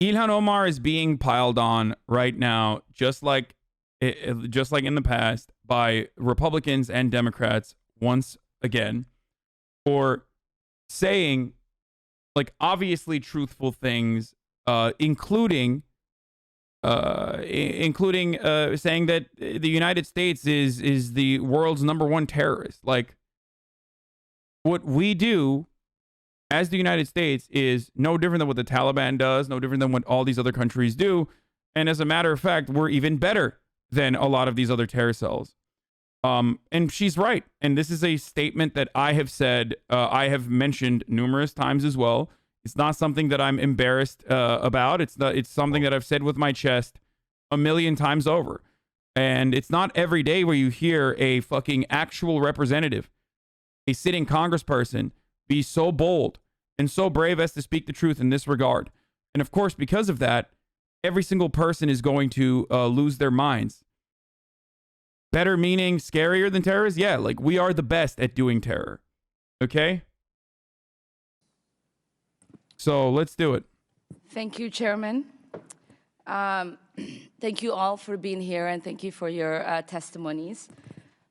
Ilhan Omar is being piled on right now, just like in the past, by Republicans and Democrats once again, for saying like obviously truthful things, including saying that the United States is the world's #1 terrorist. Like, what we do as the United States is no different than what the Taliban does, no different than what all these other countries do. And as a matter of fact, we're even better than a lot of these other terror cells. And she's right. And this is a statement that I have said, I have mentioned numerous times as well. It's not something that I'm embarrassed about. It's something that I've said with my chest a million times over. And it's not every day where you hear a fucking actual representative, a sitting congressperson, be so bold and so brave as to speak the truth in this regard. And of course, because of that, every single person is going to lose their minds. Better meaning scarier than terrorists? Yeah, like we are the best at doing terror. Okay? So let's do it. Thank you, Chairman. Thank you all for being here, and thank you for your testimonies.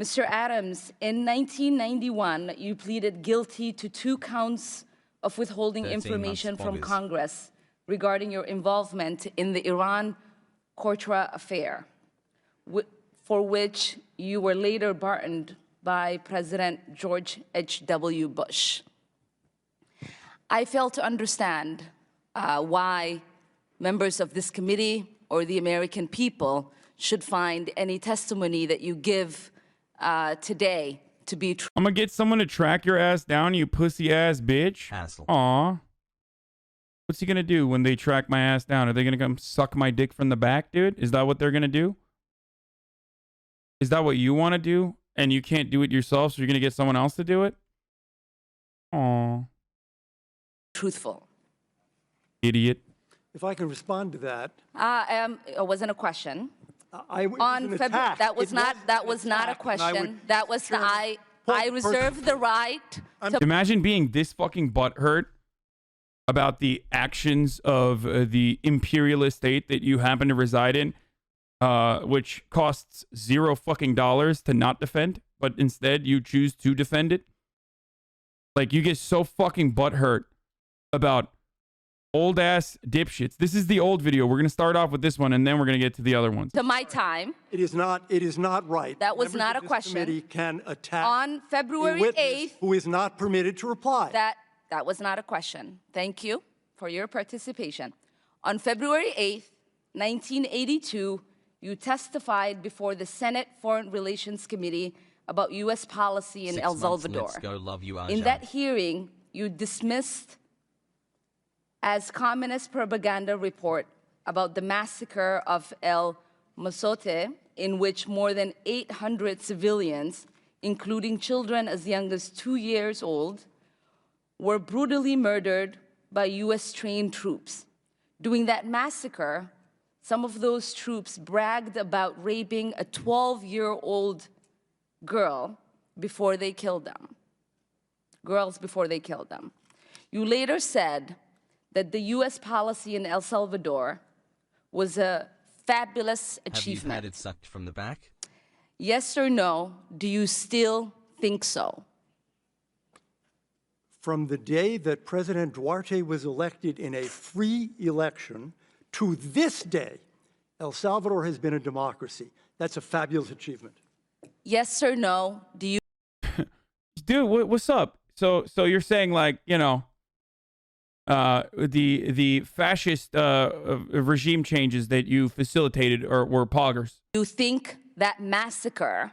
Mr. Adams, in 1991, you pleaded guilty to 2 counts of withholding information from Congress regarding your involvement in the Iran-Contra affair, for which you were later pardoned by President George H.W. Bush. I fail to understand why members of this committee or the American people should find any testimony that you give today to be true. I'm gonna get someone to track your ass down, you pussy ass bitch. Hassle. Aw. What's he gonna do when they track my ass down? Are they gonna come suck my dick from the back, dude? Is that what they're gonna do? Is that what you want to do? And you can't do it yourself, so you're gonna get someone else to do it? Aw. Truthful. Idiot. If I can respond to that. It wasn't a question. On February, that was not a question. That was I reserve the right to imagine being this fucking butthurt about the actions of the imperialist state that you happen to reside in, which costs $0 fucking to not defend, but instead you choose to defend it. Like, you get so fucking butthurt about old ass dipshits. This is the old video. We're going to start off with this one, and then we're going to get to the other ones. To my time. It is not right. That was not a question. Committee can attack on February 8th, who is not permitted to reply. That was not a question. Thank you for your participation. On February 8th, 1982, you testified before the Senate Foreign Relations Committee about U.S. policy in El Salvador. Let's go, love you, in that hearing, you dismissed as communist propaganda report about the massacre of El Mozote, in which more than 800 civilians, including children as young as 2 years old, were brutally murdered by U.S.-trained troops. During that massacre, some of those troops bragged about raping a 12-year-old girl before they killed them. Girls before they killed them. You later said that the U.S. policy in El Salvador was a fabulous achievement. Have you had it sucked from the back? Yes or no, do you still think so? From the day that President Duarte was elected in a free election to this day, El Salvador has been a democracy. That's a fabulous achievement. Yes or no, do you... Dude, what's up? So you're saying, like, you know, the fascist regime changes that you facilitated were poggers. You think that massacre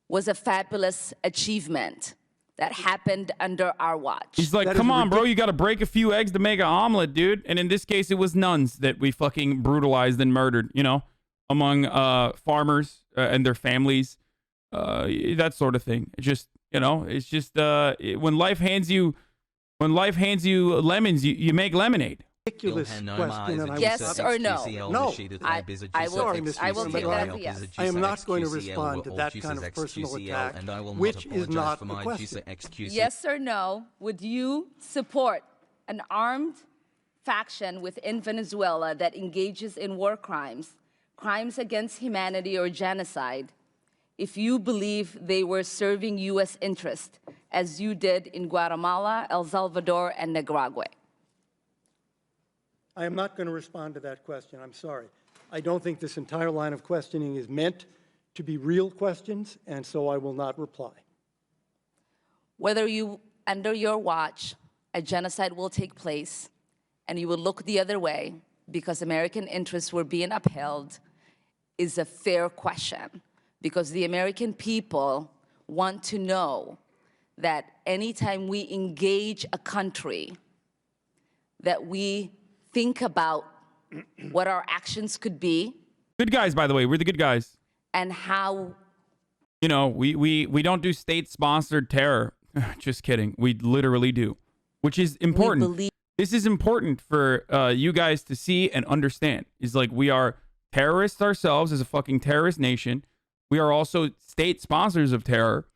was a fabulous achievement that happened under our watch? He's like, come on, bro, you got to break a few eggs to make an omelet, dude. And in this case, it was nuns that we fucking brutalized and murdered, you know, among farmers and their families, that sort of thing. It just, you know, it's just when life hands you lemons, you make lemonade. Ridiculous question. Yes or no? No. I will take that as a yes. I am not going to respond to that kind of personal attack, which is not the question. Yes or no, would you support an armed faction within Venezuela that engages in war crimes, crimes against humanity or genocide, if you believe they were serving U.S. interest, as you did in Guatemala, El Salvador, and Nicaragua? I am not going to respond to that question. I'm sorry. I don't think this entire line of questioning is meant to be real questions, and so I will not reply. Whether under your watch, a genocide will take place, and you will look the other way because American interests were being upheld, is a fair question, because the American people want to know that anytime we engage a country, that we think about what our actions could be. Good guys, by the way. We're the good guys. And how... You know, we don't do state-sponsored terror. Just kidding. We literally do, which is important. This is important for you guys to see and understand. Is like, we are terrorists ourselves as a fucking terrorist nation. We are also state sponsors of terror.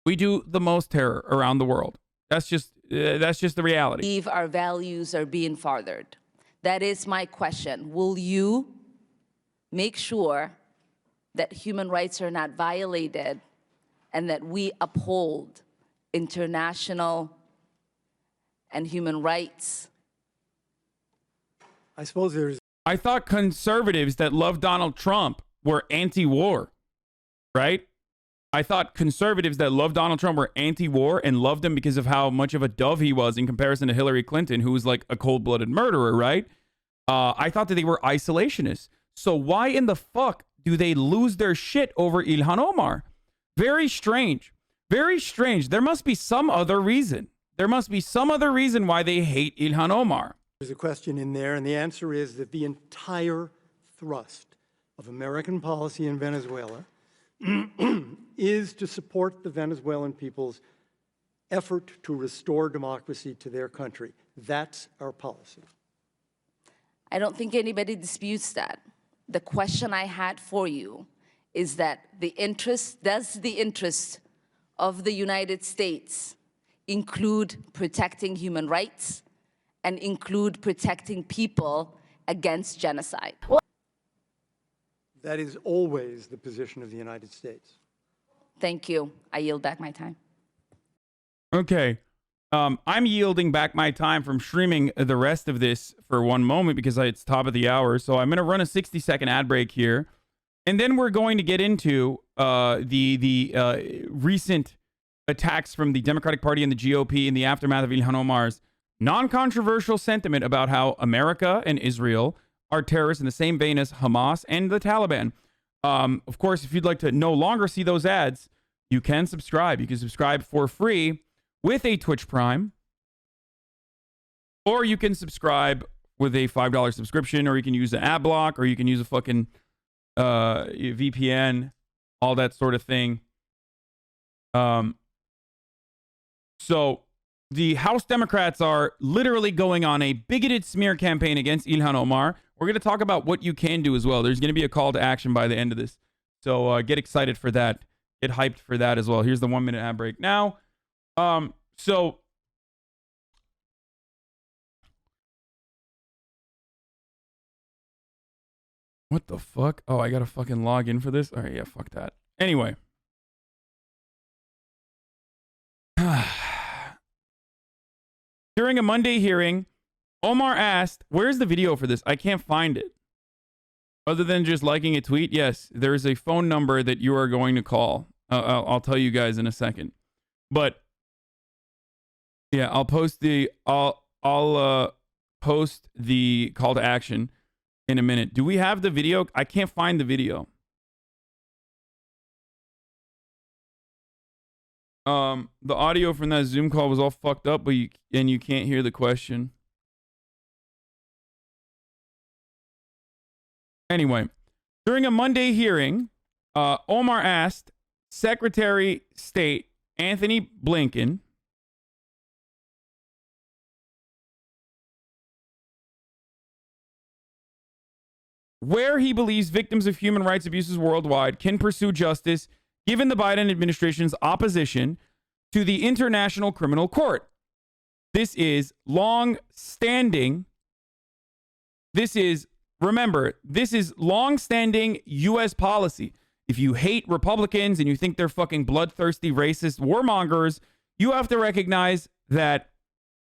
We do the most terror around the world. That's just the reality. Believe our values are being furthered. That is my question. Will you make sure that human rights are not violated and that we uphold international and human rights? I suppose there's... I thought conservatives that love Donald Trump were anti-war, right? I thought conservatives that love Donald Trump were anti-war and loved him because of how much of a dove he was in comparison to Hillary Clinton, who was like a cold-blooded murderer, right? I thought that they were isolationists. So why in the fuck do they lose their shit over Ilhan Omar? Very strange. Very strange. There must be some other reason. There must be some other reason why they hate Ilhan Omar. There's a question in there, and the answer is that the entire thrust of American policy in Venezuela is to support the Venezuelan people's effort to restore democracy to their country. That's our policy. I don't think anybody disputes that. The question I had for you is that does the interest of the United States include protecting human rights and include protecting people against genocide? That is always the position of the United States. Thank you. I yield back my time. Okay. I'm yielding back my time from streaming the rest of this for one moment because it's top of the hour. So I'm going to run a 60-second ad break here. And then we're going to get into the recent attacks from the Democratic Party and the GOP in the aftermath of Ilhan Omar's non-controversial sentiment about how America and Israel are terrorists in the same vein as Hamas and the Taliban. Of course, if you'd like to no longer see those ads, you can subscribe. You can subscribe for free with a Twitch Prime, or you can subscribe with a $5 subscription, or you can use an ad block, or you can use a fucking VPN, all that sort of thing. So the House Democrats are literally going on a bigoted smear campaign against Ilhan Omar. We're going to talk about what you can do as well. There's going to be a call to action by the end of this. So get excited for that. Get hyped for that as well. Here's the 1-minute ad break now. So what the fuck? Oh, I got to fucking log in for this. All right. Yeah. Fuck that. Anyway. During a Monday hearing, Omar asked, where's the video for this? I can't find it. Other than just liking a tweet. Yes, there is a phone number that you are going to call. I'll tell you guys in a second. But yeah, I'll post the post the call to action in a minute. Do we have the video? I can't find the video. The audio from that Zoom call was all fucked up, but you can't hear the question. Anyway, during a Monday hearing, Omar asked Secretary of State Anthony Blinken where he believes victims of human rights abuses worldwide can pursue justice given the Biden administration's opposition to the International Criminal Court. This is long-standing remember, this is long-standing U.S. policy. If you hate Republicans and you think they're fucking bloodthirsty, racist warmongers, you have to recognize that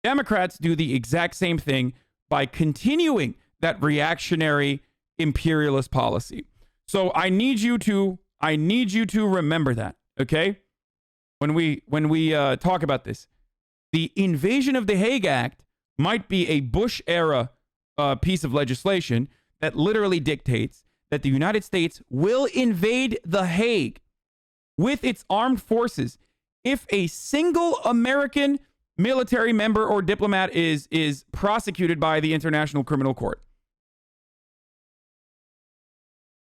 Democrats do the exact same thing by continuing that reactionary imperialist policy. So I need you to remember that, okay? When we talk about this, the Invasion of the Hague Act might be a Bush-era piece of legislation that literally dictates that the United States will invade The Hague with its armed forces if a single American military member or diplomat is prosecuted by the International Criminal Court.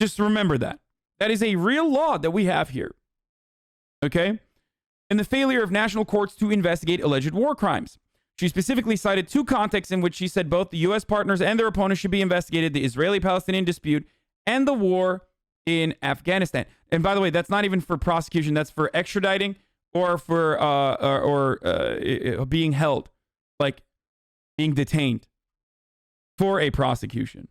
Just remember that. That is a real law that we have here. Okay? And the failure of national courts to investigate alleged war crimes. She specifically cited two contexts in which she said both the U.S. partners and their opponents should be investigated: the Israeli-Palestinian dispute and the war in Afghanistan. And by the way, that's not even for prosecution. That's for extraditing or for being held, like being detained for a prosecution.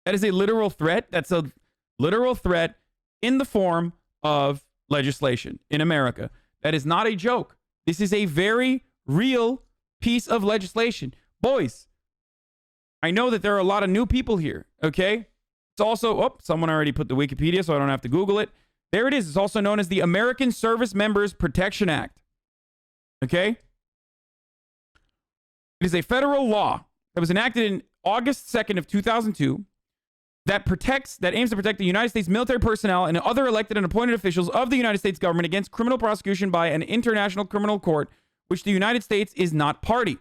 That is a literal threat. That's a literal threat in the form of legislation in America. That is not a joke. This is a very real piece of legislation. Boys, I know that there are a lot of new people here, okay? It's also, someone already put the Wikipedia, so I don't have to Google it. There it is. It's also known as the American Service Members Protection Act, okay? It is a federal law that was enacted in August 2nd of 2002 that aims to protect the United States military personnel and other elected and appointed officials of the United States government against criminal prosecution by an international criminal court, which the United States is not party.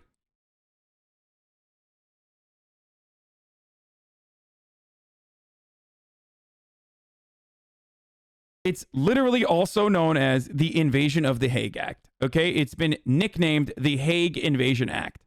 It's literally also known as the Invasion of the Hague Act. Okay? It's been nicknamed the Hague Invasion Act.